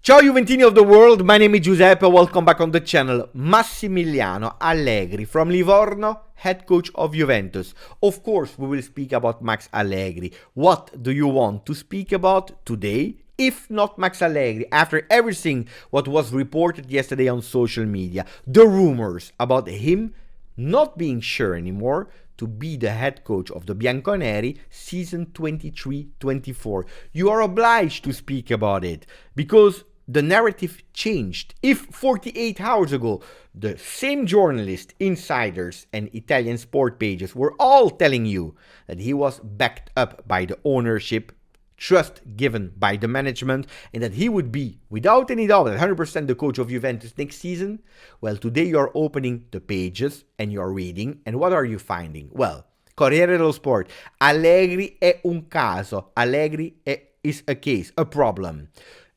Ciao Juventini of the world, my name is Giuseppe, welcome back on the channel. Massimiliano Allegri from Livorno, head coach of Juventus. Of course, we will speak about Max Allegri. What do you want to speak about today? If not Max Allegri, after everything what was reported yesterday on social media, the rumors about him not being sure anymore to be the head coach of the Bianconeri season 23-24. You are obliged to speak about it because the narrative changed. If 48 hours ago, the same journalists, insiders, and Italian sport pages were all telling you that he was backed up by the ownership, trust given by the management, and that he would be, without any doubt, 100% the coach of Juventus next season, well, today you are opening the pages and you are reading, and what are you finding? Well, Corriere dello Sport, Allegri è un caso, is a case, a problem.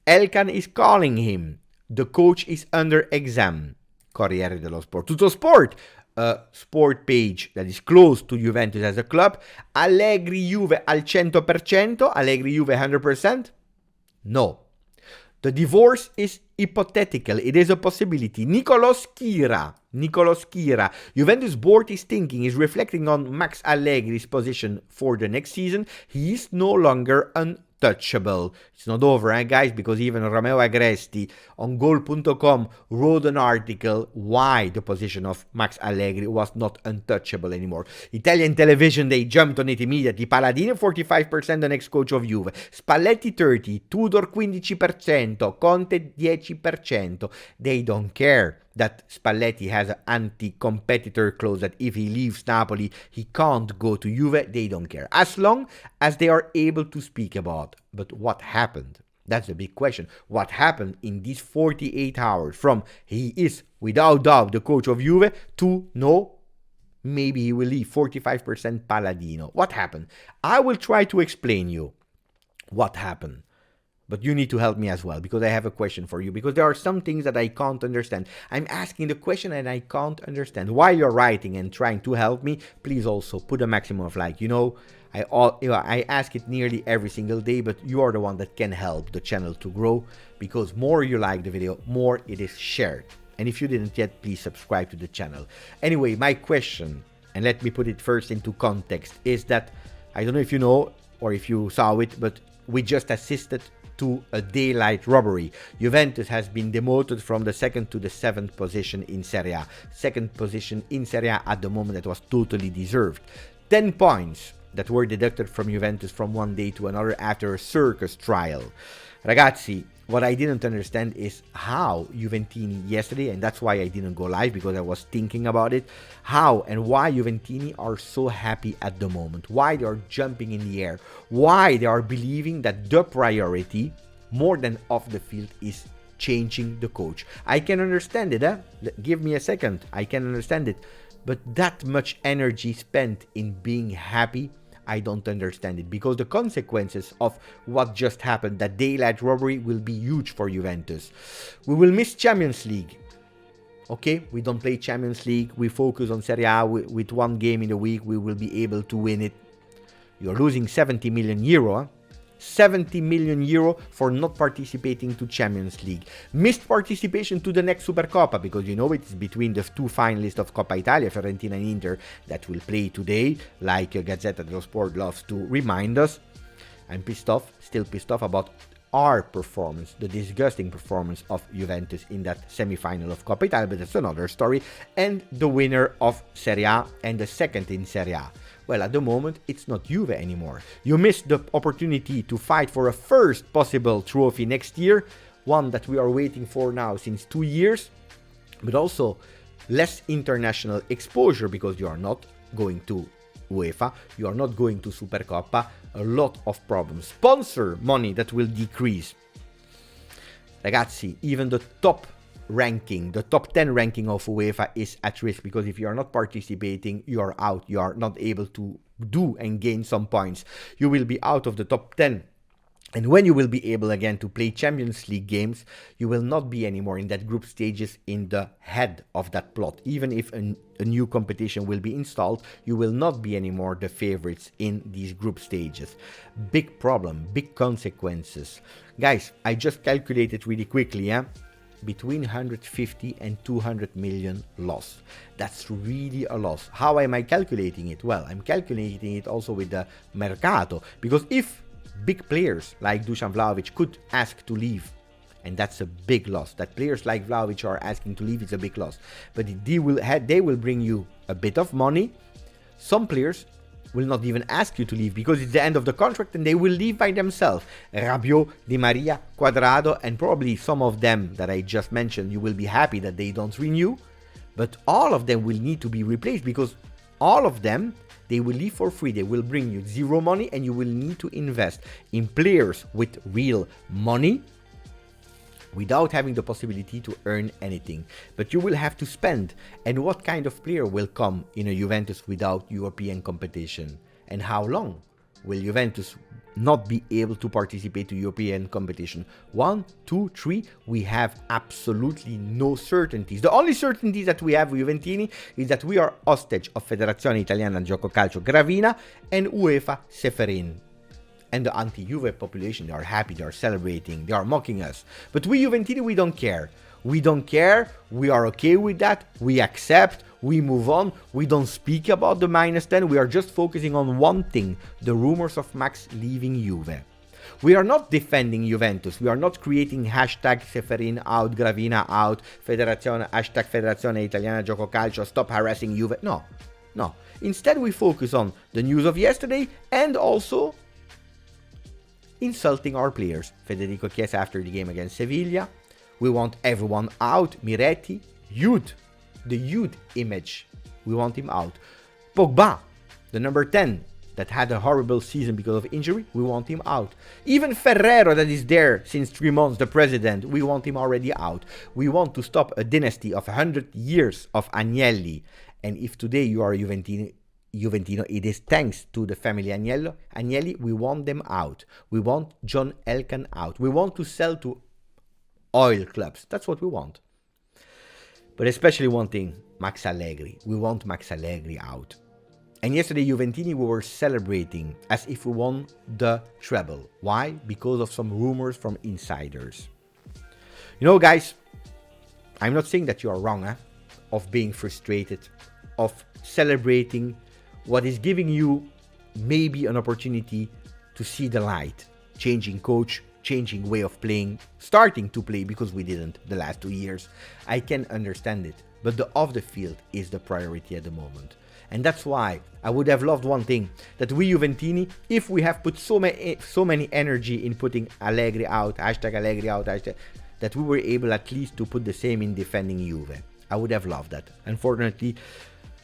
Elkan is calling him. The coach is under exam. Corriere dello Sport. Tutto Sport, a sport page that is close to Juventus as a club. Allegri Juve al 100%. Allegri Juve 100%? No. The divorce is hypothetical. It is a possibility. Nicolos Kira. Juventus board is thinking, is reflecting on Max Allegri's position for the next season. He is no longer untouchable. It's not over, guys, because even Romeo Agresti on goal.com wrote an article why the position of Max Allegri was not untouchable anymore. Italian television, they jumped on it immediately. Paladino 45%, the next coach of Juve. Spalletti 30%, Tudor 15%, Conte 10%. They don't care that Spalletti has an anti-competitor clause that if he leaves Napoli, he can't go to Juve. They don't care. As long as they are able to speak about. But what happened? That's the big question. What happened in these 48 hours from he is without doubt the coach of Juve to no, maybe he will leave, 45% Paladino. What happened? I will try to explain you what happened. But you need to help me as well, because I have a question for you, because there are some things that I can't understand. I'm asking the question and I can't understand. While you're writing and trying to help me, please also put a maximum of like. I ask it nearly every single day, but you are the one that can help the channel to grow, because more you like the video, more it is shared. And if you didn't yet, please subscribe to the channel. Anyway, my question, and let me put it first into context, is that, I don't know if you know or if you saw it, but we just assisted to a daylight robbery. Juventus has been demoted from the 2nd to the 7th position in Serie A. 2nd position in Serie A at the moment, that was totally deserved. 10 points that were deducted from Juventus from one day to another after a circus trial. Ragazzi, what I didn't understand is how Juventini yesterday, and that's why I didn't go live, because I was thinking about it, how and why Juventini are so happy at the moment, why they are jumping in the air, why they are believing that the priority, more than off the field, is changing the coach. I can understand it, give me a second, I can understand it, but that much energy spent in being happy, I don't understand it, because the consequences of what just happened, that daylight robbery, will be huge for Juventus. We will miss Champions League. Okay, we don't play Champions League. We focus on Serie A. With one game in a week, we will be able to win it. You're losing 70 million euro. 70 million euro for not participating to Champions League. Missed participation to the next Supercoppa, because you know it's between the two finalists of Coppa Italia, Fiorentina and Inter, that will play today, like Gazzetta dello Sport loves to remind us. I'm pissed off, still pissed off about our performance, the disgusting performance of Juventus in that semi-final of Coppa Italia, but that's another story. And the winner of Serie A and the second in Serie A. Well, at the moment, it's not Juve anymore. You missed the opportunity to fight for a first possible trophy next year, one that we are waiting for now since 2 years, but also less international exposure, because you are not going to UEFA, you are not going to Supercoppa, a lot of problems. Sponsor money that will decrease. Ragazzi, even the top ranking, the top 10 ranking of UEFA is at risk, because if you are not participating, you are out. You are not able to do and gain some points. You will be out of the top 10 And when you will be able again to play Champions League games, you will not be anymore in that group stages in the head of that plot. Even if a new competition will be installed, you will not be anymore the favorites in these group stages. Big problem, big consequences. Guys, I just calculated really quickly, between 150 and 200 million loss. That's really a loss. How am I calculating it? Well, I'm calculating it also with the mercato, because if big players like Dusan Vlahovic could ask to leave, and that's a big loss. That players like Vlahovic are asking to leave is a big loss. But they will bring you a bit of money. Some players will not even ask you to leave because it's the end of the contract and they will leave by themselves. Rabiot, Di Maria, Cuadrado, and probably some of them that I just mentioned, you will be happy that they don't renew. But all of them will need to be replaced because all of them, they will leave for free. They will bring you zero money and you will need to invest in players with real money without having the possibility to earn anything. But you will have to spend. And what kind of player will come in a Juventus without European competition? And how long will Juventus not be able to participate to European competition? 1, 2, 3, we have absolutely no certainties. The only certainty that we have with Juventini is that we are hostage of Federazione Italiana Gioco Calcio Gravina and UEFA Seferin. And the anti-Juve population, they are happy, they are celebrating, they are mocking us. But we Juventini, we don't care. We don't care, we are okay with that, we accept, we move on, we don't speak about the -10, we are just focusing on one thing, the rumors of Max leaving Juve. We are not defending Juventus, we are not creating hashtag Seferin out, Gravina out, hashtag Federazione Italiana Gioco Calcio, stop harassing Juve. No, no. Instead we focus on the news of yesterday and also insulting our players. Federico Chiesa after the game against Sevilla. We want everyone out. Miretti, youth, the youth image, we want him out. Pogba, the number 10, that had a horrible season because of injury, we want him out. Even Ferrero, that is there since 3 months, the president, we want him already out. We want to stop a dynasty of 100 years of Agnelli. And if today you are a Juventino, it is thanks to the family Agnelli, we want them out. We want John Elkann out. We want to sell to oil clubs. That's what we want. But especially one thing, Max Allegri. We want Max Allegri out. And yesterday, Juventini, we were celebrating as if we won the treble. Why? Because of some rumors from insiders. You know, guys, I'm not saying that you are wrong, of being frustrated, of celebrating what is giving you maybe an opportunity to see the light, changing coach, changing way of playing, starting to play because we didn't the last 2 years. I can understand it, but the off the field is the priority at the moment. And that's why I would have loved one thing, that we Juventini, if we have put so many energy in putting Allegri out, hashtag Allegri out, that we were able at least to put the same in defending Juve. I would have loved that. Unfortunately,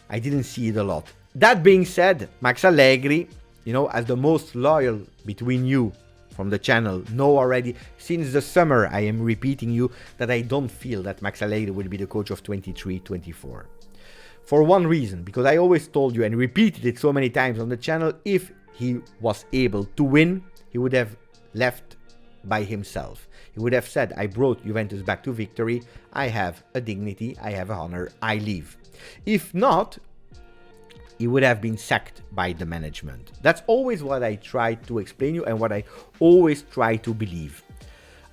I didn't see it a lot. That being said, Max Allegri, you know, as the most loyal between you from the channel, know already since the summer I am repeating you that I don't feel that Max Allegri will be the coach of 23-24. For one reason, because I always told you and repeated it so many times on the channel, if he was able to win, he would have left by himself. He would have said, I brought Juventus back to victory, I have a dignity, I have a honor, I leave. If not, he would have been sacked by the management. That's always what I try to explain you and what I always try to believe.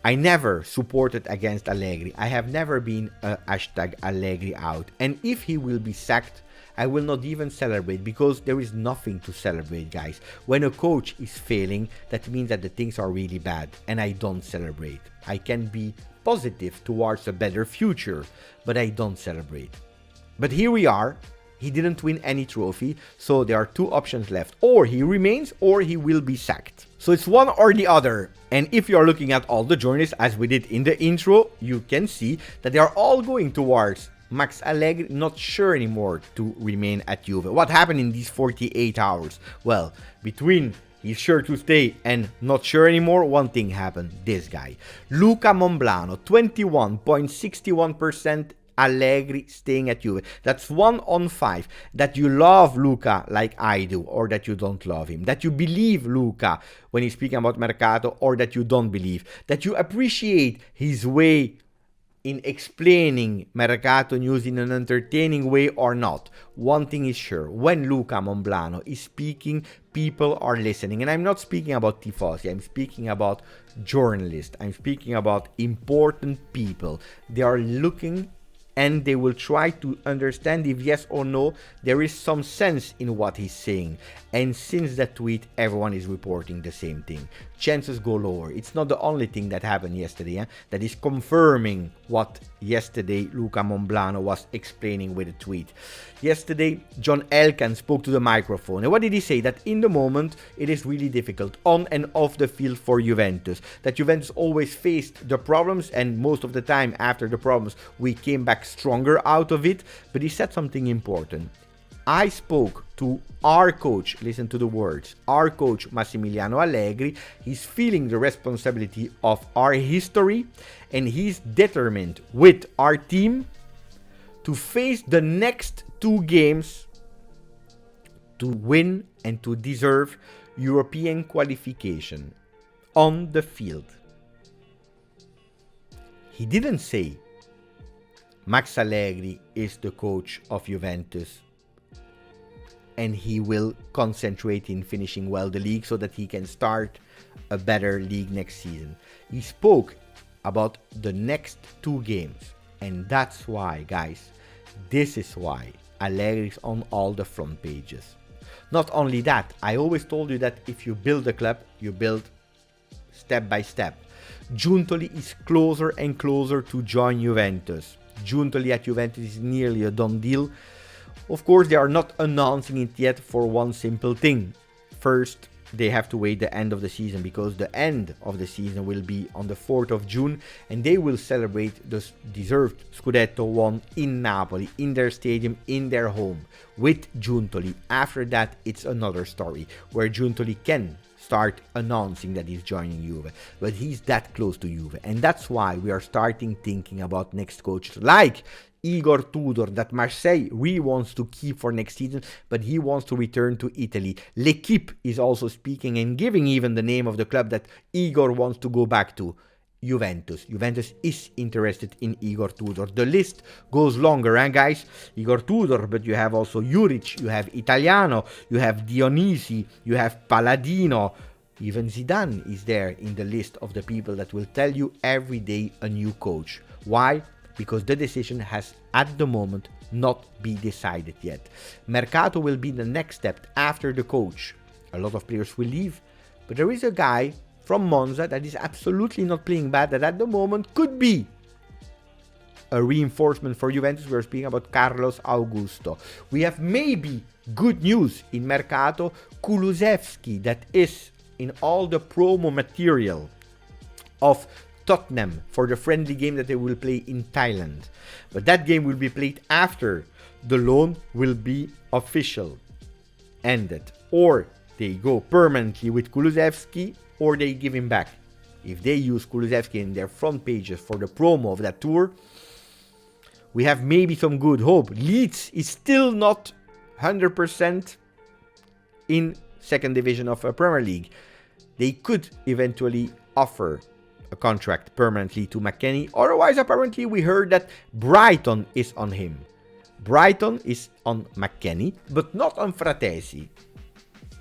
I never supported against Allegri. I have never been a hashtag Allegri out. And if he will be sacked, I will not even celebrate because there is nothing to celebrate, guys. When a coach is failing, that means that the things are really bad and I don't celebrate. I can be positive towards a better future, but I don't celebrate. But here we are. He didn't win any trophy, so there are two options left. Or he remains or he will be sacked. So it's one or the other. And if you're looking at all the journalists, as we did in the intro, you can see that they are all going towards Max Allegri, not sure anymore to remain at Juve. What happened in these 48 hours? Well, between he's sure to stay and not sure anymore, one thing happened. This guy, Luca Monblano, 21.61% Allegri staying at Juve. That's 1 on 5. That you love Luca like I do, or that you don't love him. That you believe Luca when he's speaking about Mercato, or that you don't believe. That you appreciate his way in explaining Mercato news in an entertaining way or not. One thing is sure, when Luca Monblano is speaking, people are listening. And I'm not speaking about tifosi, I'm speaking about journalists, I'm speaking about important people. They are looking and they will try to understand if yes or no there is some sense in what he's saying. And since that tweet, everyone is reporting the same thing. Chances go lower. It's not the only thing that happened yesterday that is confirming what yesterday Luca Monblano was explaining with a tweet. Yesterday, John Elkann spoke to the microphone. And what did he say? That in the moment, it is really difficult on and off the field for Juventus. That Juventus always faced the problems, and most of the time after the problems, we came back stronger out of it. But he said something important. I spoke to our coach, listen to the words, our coach Massimiliano Allegri. He's feeling the responsibility of our history, and he's determined with our team to face the next 2 games to win and to deserve European qualification on the field. He didn't say Max Allegri is the coach of Juventus and he will concentrate in finishing well the league so that he can start a better league next season. He spoke about the next 2 games, and that's why, guys, this is why Allegri is on all the front pages. Not only that, I always told you that if you build a club, you build step by step. Giuntoli is closer and closer to join Juventus. Giuntoli at Juventus is nearly a done deal. Of course, they are not announcing it yet for one simple thing. First, they have to wait the end of the season, because the end of the season will be on the 4th of June and they will celebrate the deserved Scudetto won in Napoli, in their stadium, in their home, with Giuntoli. After that, it's another story where Giuntoli can start announcing that he's joining Juve, but he's that close to Juve, and that's why we are starting thinking about next coach like Igor Tudor, that Marseille really wants to keep for next season, but he wants to return to Italy. L'Equipe is also speaking and giving even the name of the club that Igor wants to go back to. Juventus. Juventus is interested in Igor Tudor. The list goes longer, guys? Igor Tudor, but you have also Juric, you have Italiano, you have Dionisi, you have Palladino. Even Zidane is there in the list of the people that will tell you every day a new coach. Why? Because the decision has, at the moment, not been decided yet. Mercato will be the next step after the coach. A lot of players will leave, but there is a guy from Monza that is absolutely not playing bad, that at the moment could be a reinforcement for Juventus. We're speaking about Carlos Augusto. We have maybe good news in Mercato. Kulusevski, that is in all the promo material of Tottenham for the friendly game that they will play in Thailand. But that game will be played after the loan will be official ended. Or they go permanently with Kulusevski, or they give him back. If they use Kulusevski in their front pages for the promo of that tour, we have maybe some good hope. Leeds is still not 100% in second division of a Premier League. They could eventually offer a contract permanently to McKennie. Otherwise, apparently, we heard that Brighton is on him. Brighton is on McKennie, but not on Fratesi.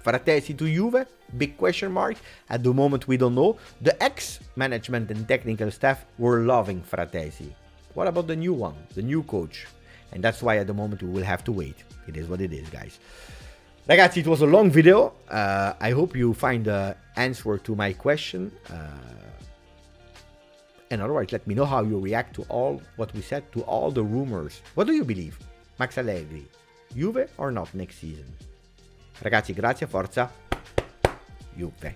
Fratesi to Juve? Big question mark. At the moment, we don't know. The ex-management and technical staff were loving Fratesi. What about the new one, the new coach? And that's why at the moment we will have to wait. It is what it is, guys. Ragazzi, it was a long video. I hope you find the answer to my question. And otherwise, let me know how you react to all what we said, to all the rumors. What do you believe? Max Allegri, Juve or not next season? Ragazzi, grazie, forza, Juve.